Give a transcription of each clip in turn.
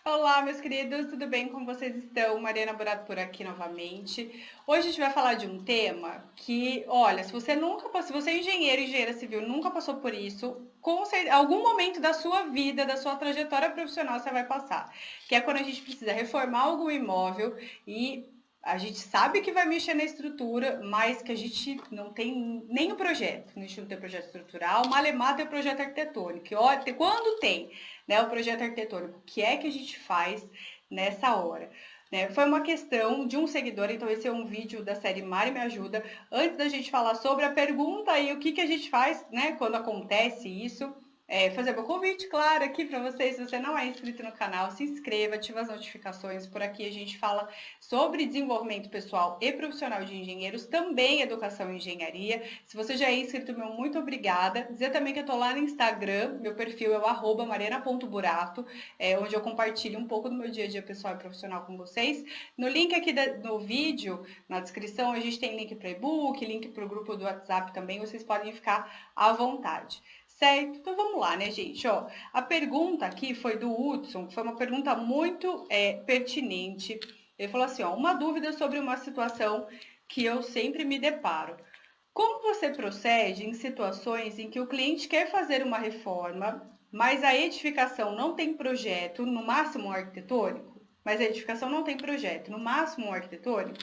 Olá, meus queridos, tudo bem? Como vocês estão? Mariana Burato por aqui novamente. Hoje a gente vai falar de um tema que, olha, se você é engenheiro, engenheira civil, nunca passou por isso, algum momento da sua vida, da sua trajetória profissional você vai passar. Que é quando a gente precisa reformar algum imóvel e a gente sabe que vai mexer na estrutura, mas que a gente não tem nem o projeto. A gente não tem projeto estrutural, malemar tem o projeto arquitetônico. E olha, quando tem, né, o projeto arquitetônico, o que é que a gente faz nessa hora? Né? Foi uma questão de um seguidor, então esse é um vídeo da série Mari Me Ajuda. Antes da gente falar sobre a pergunta e o que a gente faz, né, quando acontece isso, fazer meu convite, claro, aqui para vocês. Se você não é inscrito no canal, se inscreva, ative as notificações. Por aqui a gente fala sobre desenvolvimento pessoal e profissional de engenheiros, também educação e engenharia. Se você já é inscrito, meu muito obrigada. Dizer também que eu tô lá no Instagram, meu perfil é o @mariana.burato, onde eu compartilho um pouco do meu dia a dia pessoal e profissional com vocês. No link aqui no vídeo, na descrição, a gente tem link para e-book, link para o grupo do WhatsApp também, vocês podem ficar à vontade. Certo? Então vamos lá, né, gente? Ó, a pergunta aqui foi do Hudson, foi uma pergunta muito pertinente. Ele falou assim, ó, uma dúvida sobre uma situação que eu sempre me deparo. Como você procede em situações em que o cliente quer fazer uma reforma, mas a edificação não tem projeto, no máximo um arquitetônico? Mas a edificação não tem projeto, no máximo um arquitetônico?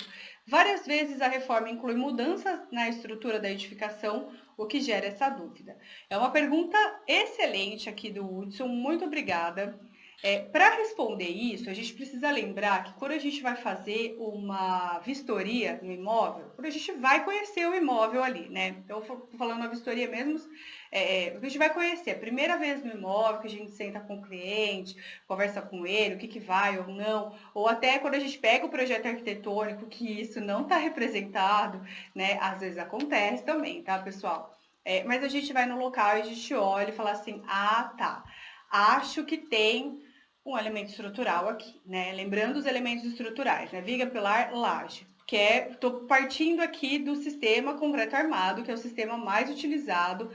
Várias vezes a reforma inclui mudanças na estrutura da edificação, o que gera essa dúvida. É uma pergunta excelente aqui do Hudson, muito obrigada. Para responder isso, a gente precisa lembrar que quando a gente vai fazer uma vistoria no imóvel, quando a gente vai conhecer o imóvel ali, né? Então, eu estou falando uma vistoria mesmo, a gente vai conhecer a primeira vez no imóvel, que a gente senta com o cliente, conversa com ele, o que vai ou não, ou até quando a gente pega o projeto arquitetônico, que isso não está representado, né? Às vezes acontece também, tá, pessoal? Mas a gente vai no local e a gente olha e fala assim, ah, tá, acho que tem um elemento estrutural aqui, né? Lembrando os elementos estruturais, né? Viga, pilar, laje. Que estou partindo aqui do sistema concreto armado, que é o sistema mais utilizado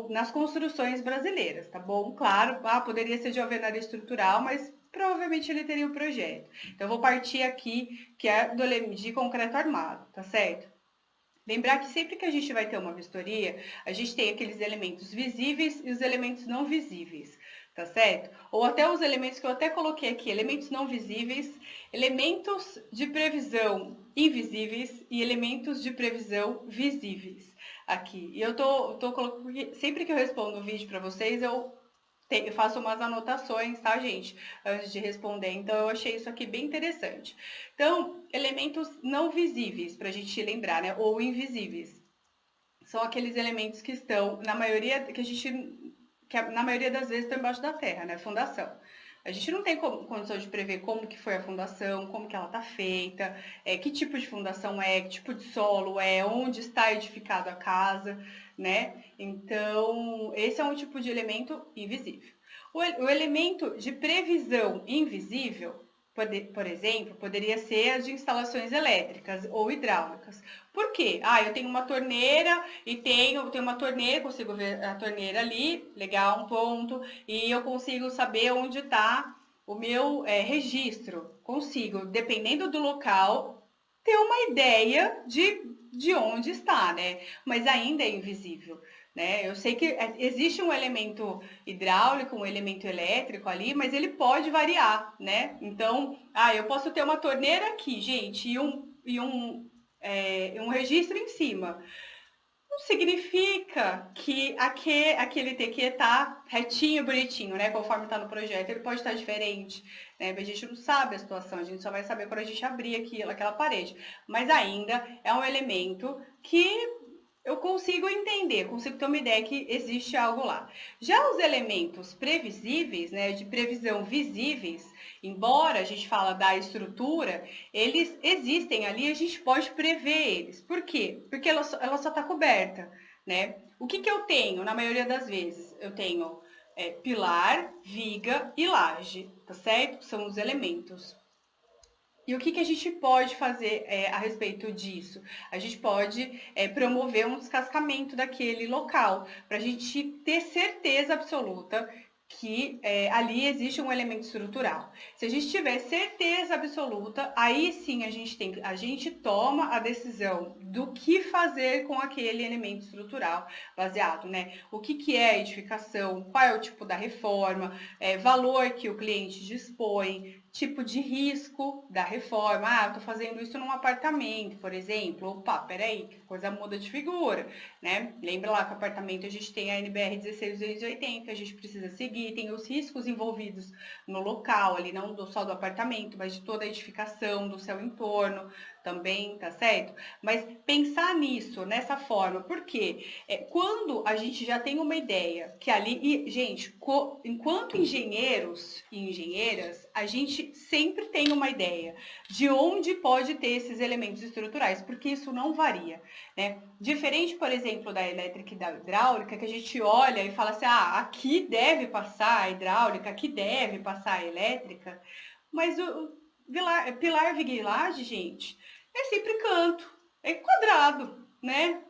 nas construções brasileiras, tá bom? Claro, poderia ser de alvenaria estrutural, mas provavelmente ele teria o projeto. Então, eu vou partir aqui, que é de concreto armado, tá certo? Lembrar que sempre que a gente vai ter uma vistoria, a gente tem aqueles elementos visíveis e os elementos não visíveis, tá certo? Ou até os elementos que eu até coloquei aqui, elementos não visíveis, elementos de previsão invisíveis e elementos de previsão visíveis aqui. E eu tô colocando, sempre que eu respondo o vídeo para vocês, eu faço umas anotações, tá, gente? Antes de responder. Então, eu achei isso aqui bem interessante. Então, elementos não visíveis, para a gente lembrar, né? Ou invisíveis. São aqueles elementos que estão, na maioria, na maioria das vezes estão embaixo da terra, né? Fundação. A gente não tem condição de prever como que foi a fundação, como que ela está feita, que tipo de fundação que tipo de solo onde está edificada a casa, né? Então, esse é um tipo de elemento invisível. O elemento de previsão invisível, por exemplo, poderia ser as de instalações elétricas ou hidráulicas. Por quê? Eu tenho uma torneira e tenho uma torneira, consigo ver a torneira ali, legal, um ponto, e eu consigo saber onde está o meu registro. Consigo, dependendo do local, ter uma ideia de onde está, né? Mas ainda é invisível. Né? Eu sei que existe um elemento hidráulico, um elemento elétrico ali, mas ele pode variar, né? Então, eu posso ter uma torneira aqui, gente, e um registro em cima. Não significa que aquele TQ está retinho, bonitinho, né? Conforme está no projeto, ele pode estar diferente, né? A gente não sabe a situação, a gente só vai saber quando a gente abrir aquela parede. Mas ainda é um elemento que eu consigo entender, consigo ter uma ideia que existe algo lá. Já os elementos previsíveis, né, de previsão visíveis, embora a gente fala da estrutura, eles existem ali, a gente pode prever eles. Por quê? Porque ela só está coberta, né? O que eu tenho, na maioria das vezes? Eu tenho pilar, viga e laje, tá certo? São os elementos. E o que a gente pode fazer a respeito disso? A gente pode promover um descascamento daquele local, para a gente ter certeza absoluta que ali existe um elemento estrutural. Se a gente tiver certeza absoluta, aí sim a gente toma a decisão do que fazer com aquele elemento estrutural baseado, né? O que é a edificação, qual é o tipo da reforma, valor que o cliente dispõe, tipo de risco da reforma. Ah, eu tô fazendo isso num apartamento, por exemplo. Opa, peraí, que coisa muda de figura, né? Lembra lá que o apartamento a gente tem a NBR 16280, que a gente precisa seguir, tem os riscos envolvidos no local, ali não só do apartamento, mas de toda a edificação, do seu entorno também, tá certo? Mas pensar nisso, nessa forma, porque quando a gente já tem uma ideia que ali, e, gente, enquanto engenheiros e engenheiras, a gente sempre tem uma ideia de onde pode ter esses elementos estruturais, porque isso não varia, né? Diferente, por exemplo, da elétrica e da hidráulica, que a gente olha e fala assim, ah, aqui deve passar a hidráulica, aqui deve passar a elétrica, mas o pilar vigueilagem, gente, é sempre canto, é quadrado, né?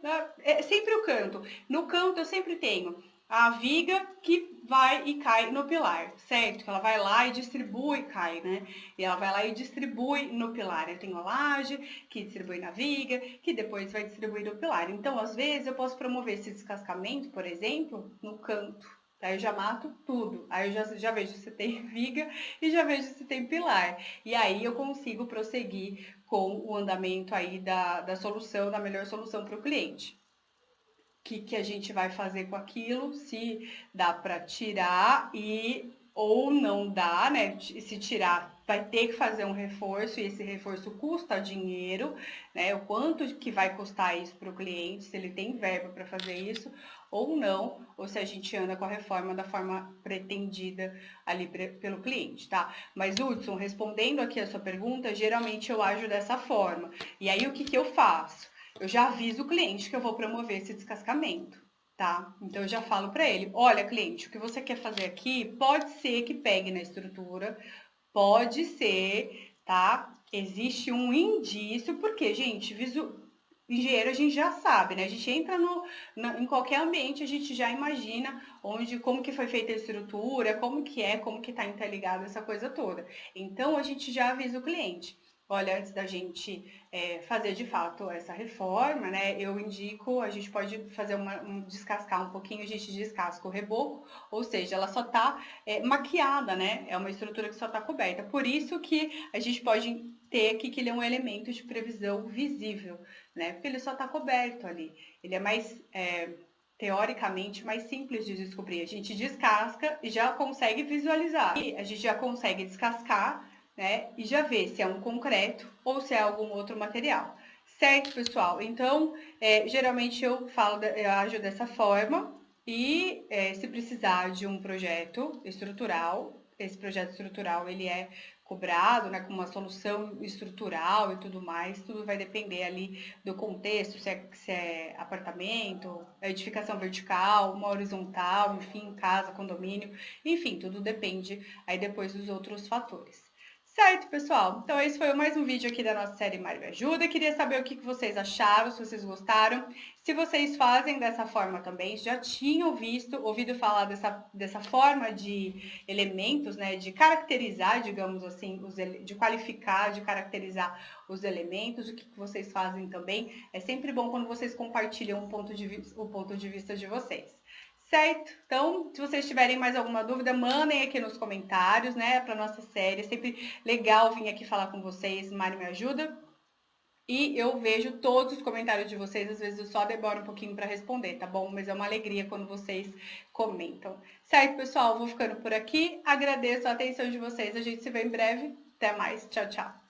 É sempre o canto. No canto eu sempre tenho a viga que vai e cai no pilar, certo? Que ela vai lá e distribui, cai, né? E ela vai lá e distribui no pilar. Eu tenho a laje que distribui na viga, que depois vai distribuir no pilar. Então, às vezes, eu posso promover esse descascamento, por exemplo, no canto. Aí eu já mato tudo. Aí eu já vejo se tem viga e já vejo se tem pilar. E aí eu consigo prosseguir com o andamento aí da solução, da melhor solução para o cliente. O que a gente vai fazer com aquilo, se dá para tirar ou não dá, né? Se tirar, vai ter que fazer um reforço e esse reforço custa dinheiro, né? O quanto que vai custar isso para o cliente, se ele tem verba para fazer isso ou não, ou se a gente anda com a reforma da forma pretendida ali pelo cliente, tá? Mas, Hudson, respondendo aqui a sua pergunta, geralmente eu ajo dessa forma. E aí, o que eu faço? Eu já aviso o cliente que eu vou promover esse descascamento, tá? Então eu já falo para ele, olha, cliente, o que você quer fazer aqui pode ser que pegue na estrutura, pode ser, tá? Existe um indício, porque, gente, engenheiro a gente já sabe, né? A gente entra em qualquer ambiente, a gente já imagina como que foi feita a estrutura, como que tá interligado essa coisa toda. Então a gente já avisa o cliente. Olha, antes da gente fazer de fato essa reforma, né? Eu indico, a gente pode fazer descascar um pouquinho, a gente descasca o reboco, ou seja, ela só está maquiada, né? É uma estrutura que só está coberta. Por isso que a gente pode ter aqui que ele é um elemento de previsão visível, né? Porque ele só está coberto ali. Ele é mais teoricamente mais simples de descobrir. A gente descasca e já consegue visualizar. E a gente já consegue descascar, né? E já ver se é um concreto ou se é algum outro material. Certo, pessoal? Então, geralmente eu ajo dessa forma e se precisar de um projeto estrutural, esse projeto estrutural ele é cobrado, né, com uma solução estrutural e tudo mais, tudo vai depender ali do contexto, se é apartamento, edificação vertical, uma horizontal, enfim, casa, condomínio, enfim, tudo depende aí depois dos outros fatores. Certo, pessoal? Então esse foi mais um vídeo aqui da nossa série Mário Me Ajuda. Queria saber o que vocês acharam, se vocês gostaram. Se vocês fazem dessa forma também, já tinham ouvido falar dessa forma de elementos, né? De caracterizar, digamos assim, de qualificar, de caracterizar os elementos, o que vocês fazem também. É sempre bom quando vocês compartilham o ponto de vista de vocês. Certo? Então, se vocês tiverem mais alguma dúvida, mandem aqui nos comentários, né? Para nossa série. É sempre legal vir aqui falar com vocês. Mário Me Ajuda. E eu vejo todos os comentários de vocês. Às vezes eu só demoro um pouquinho para responder, tá bom? Mas é uma alegria quando vocês comentam. Certo, pessoal? Vou ficando por aqui. Agradeço a atenção de vocês. A gente se vê em breve. Até mais. Tchau, tchau.